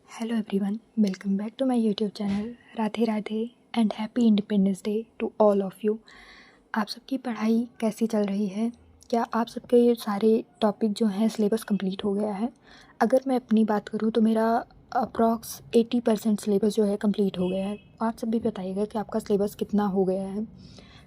Hello everyone, welcome back to my YouTube channel. Radhe Radhe and happy Independence Day to all of you. आप सबकी पढ़ाई कैसी चल रही है? क्या आप सबके ये सारे टॉपिक जो हैं सिलेबस कंप्लीट हो गया है? अगर मैं अपनी बात करूँ तो मेरा अप्रॉक्स 80% सिलेबस जो है कंप्लीट हो गया है। आप सब भी बताइएगा कि आपका सिलेबस कितना हो गया है।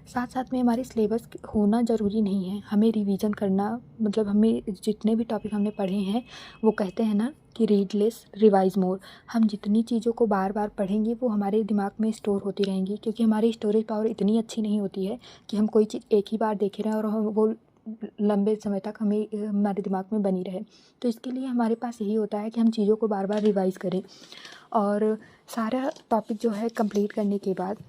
साथ साथ में हमारी सिलेबस होना ज़रूरी नहीं है, हमें रिवीजन करना, मतलब हमें जितने भी टॉपिक हमने पढ़े हैं वो कहते हैं ना कि रीड लेस रिवाइज मोर। हम जितनी चीज़ों को बार बार पढ़ेंगे वो हमारे दिमाग में स्टोर होती रहेंगी, क्योंकि हमारी स्टोरेज पावर इतनी अच्छी नहीं होती है कि हम कोई चीज़ एक ही बार देख रहे हैं और हम वो लंबे समय तक हमें हमारे दिमाग में बनी रहे। तो इसके लिए हमारे पास यही होता है कि हम चीज़ों को बार बार रिवाइज़ करें। और सारा टॉपिक जो है कंप्लीट करने के बाद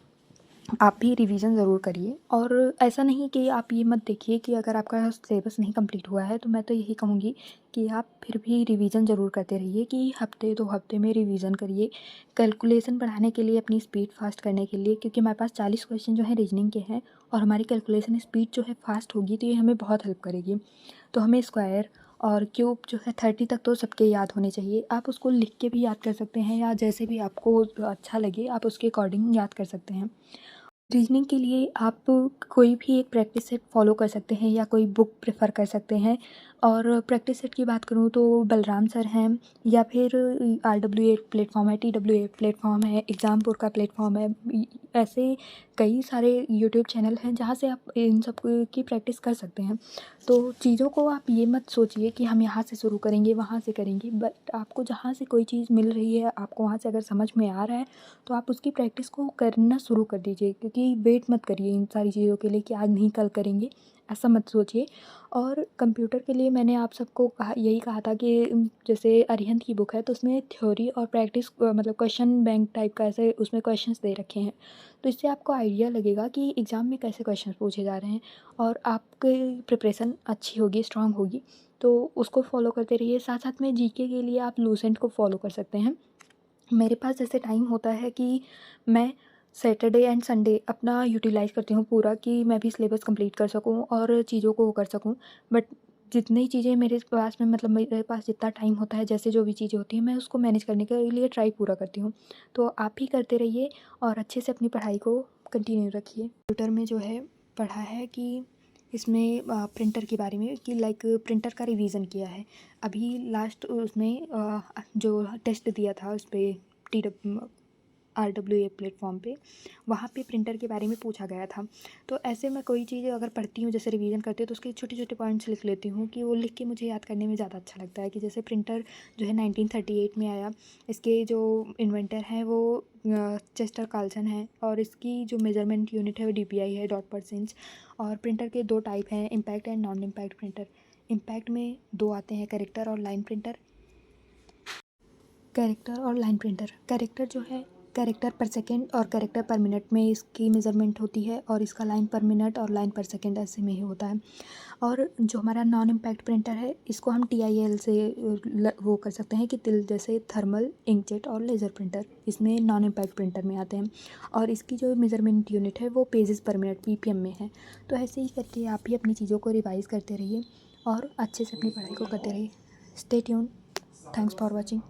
आप भी रिवीजन ज़रूर करिए। और ऐसा नहीं कि आप ये मत देखिए कि अगर आपका सिलेबस नहीं कंप्लीट हुआ है तो मैं तो यही कहूँगी कि आप फिर भी रिवीजन ज़रूर करते रहिए, कि हफ्ते 2 हफ्ते में रिवीजन करिए। कैलकुलेशन बढ़ाने के लिए, अपनी स्पीड फास्ट करने के लिए, क्योंकि हमारे पास 40 क्वेश्चन जो है रीजनिंग के हैं और हमारी कैलकुलेशन स्पीड जो है फास्ट होगी तो ये हमें बहुत हेल्प करेगी। तो हमें स्क्वायर और क्यूब जो है 30 तक तो सबके याद होने चाहिए। आप उसको लिख के भी याद कर सकते हैं या जैसे भी आपको अच्छा लगे आप उसके अकॉर्डिंग याद कर सकते हैं। रीजनिंग के लिए आप कोई भी एक प्रैक्टिस सेट फॉलो कर सकते हैं या कोई बुक प्रेफर कर सकते हैं। और प्रैक्टिस सेट की बात करूँ तो बलराम सर हैं, या फिर RWA प्लेटफॉर्म है, TWA प्लेटफॉर्म है, एग्ज़ामपुर का प्लेटफॉर्म है। ऐसे कई सारे यूट्यूब चैनल हैं जहाँ से आप इन सब की प्रैक्टिस कर सकते हैं। तो चीज़ों को आप ये मत सोचिए कि हम यहाँ से शुरू करेंगे वहाँ से करेंगे, बट आपको जहाँ से कोई चीज़ मिल रही है, आपको वहाँ से अगर समझ में आ रहा है तो आप उसकी प्रैक्टिस को करना शुरू कर दीजिए। क्योंकि वेट मत करिए इन सारी चीज़ों के लिए कि आज नहीं कल करेंगे, ऐसा मत सोचिए। और कंप्यूटर के लिए मैंने आप सबको यही कहा था कि जैसे अरिहंत की बुक है तो उसमें थ्योरी और प्रैक्टिस मतलब क्वेश्चन बैंक टाइप का ऐसे उसमें क्वेश्चंस दे रखे हैं। तो इससे आपको आइडिया लगेगा कि एग्ज़ाम में कैसे क्वेश्चन पूछे जा रहे हैं और आपकी प्रिपरेशन अच्छी होगी, स्ट्रांग होगी। तो उसको फॉलो करते रहिए। साथ साथ में जीके के लिए आप लूसेंट को फॉलो कर सकते हैं। मेरे पास जैसे टाइम होता है कि मैं सैटरडे एंड संडे अपना यूटिलाइज़ करती हूँ पूरा, कि मैं भी सिलेबस कंप्लीट कर सकूँ और चीज़ों को वो कर सकूँ। बट जितनी चीज़ें मेरे पास में, मतलब मेरे पास जितना टाइम होता है, जैसे जो भी चीज़ें होती हैं मैं उसको मैनेज करने के लिए ट्राई पूरा करती हूँ। तो आप भी करते रहिए और अच्छे से अपनी पढ़ाई को कंटिन्यू रखिए। कंप्यूटर में जो है पढ़ा है कि इसमें प्रिंटर के बारे में, कि लाइक प्रिंटर का रिवीजन किया है। अभी लास्ट उसमें जो टेस्ट दिया था उस पर RWA प्लेटफॉर्म पे, वहाँ पे प्रिंटर के बारे में पूछा गया था। तो ऐसे मैं कोई चीज़ अगर पढ़ती हूँ, जैसे रिवीजन करती हूँ, तो उसके छोटे छोटे पॉइंट्स लिख लेती हूँ कि वो लिख के मुझे याद करने में ज़्यादा अच्छा लगता है। कि जैसे प्रिंटर जो है 1938 में आया, इसके जो इन्वेंटर हैं वो चेस्टर कार्लसन है, और इसकी जो मेजरमेंट यूनिट है वो DPI है, डॉट पर इंच। और प्रिंटर के 2 टाइप हैं, impact and non impact printer. Impact में 2 आते हैं, कैरेक्टर और लाइन प्रिंटर। कैरेक्टर और लाइन प्रिंटर, कैरेक्टर जो है कैरेक्टर पर सेकंड और कैरेक्टर पर मिनट में इसकी मेज़रमेंट होती है, और इसका लाइन पर मिनट और लाइन पर सेकंड ऐसे में ही होता है। और जो हमारा नॉन इम्पैक्ट प्रिंटर है इसको हम TIL से वो कर सकते हैं कि तिल, जैसे थर्मल, इंकजेट और लेज़र प्रिंटर इसमें नॉन इम्पैक्ट प्रिंटर में आते हैं। और इसकी जो मेज़रमेंट यूनिट है वो पेजेस पर मिनट PPM में है। तो ऐसे ही करके आप भी अपनी चीज़ों को रिवाइज़ करते रहिए और अच्छे से अपनी पढ़ाई को करते रहिए। Stay tune. Thanks for watching.